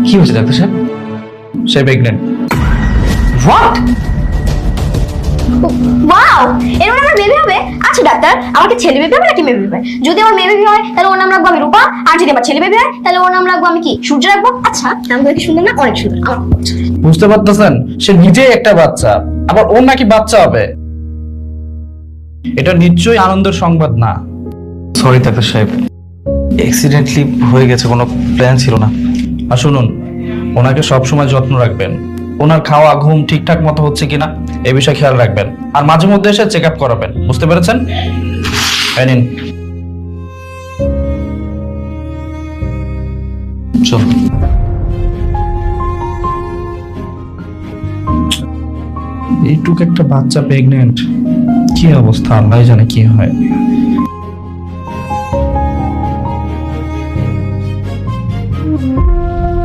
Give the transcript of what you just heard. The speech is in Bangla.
কি হয়েছে ডাক্তার সাহেব? সে প্রেগনেন্ট। হোয়াট? ওয়াও, এর মানে আমার বেবি হবে? আচ্ছা ডাক্তার, আমার কি ছেলে বেবি হবে নাকি মেয়ে বেবি হবে? যদি আমার মেয়ে বেবি হয় তাহলে ওর নাম রাখবো আমি রূপা, আর যদি আমার ছেলে বেবি হয় তাহলে ওর নাম রাখবো আমি কি সূর্য রাখবো। আচ্ছা, নামগুলো কি সুন্দর না? অনেক সুন্দর। আমার খুব পছন্দ। বুঝতে পারতেছেন, সে নিজেই একটা বাচ্চা, আবার ওর নাকি বাচ্চা হবে। এটা নিশ্চয়ই আনন্দের সংবাদ না। সরি ডাক্তার সাহেব, অ্যাক্সিডেন্টলি হয়ে গেছে, কোনো প্ল্যান ছিল না। আর শুনুন, ওনাকে সবসময় যত্ন রাখবেন। ওনার খাওয়া ঘুম ঠিকঠাক মতো হচ্ছে কিনা এ বিষয়ে খেয়াল রাখবেন, আর মাঝে মধ্যে এসে চেক আপ করাবেন। বুঝতে পেরেছেন? এই নিন। চল। এইটুকু একটা বাচ্চা প্রেগনেন্ট, কি অবস্থা আল্লাহ জানে কি হয়।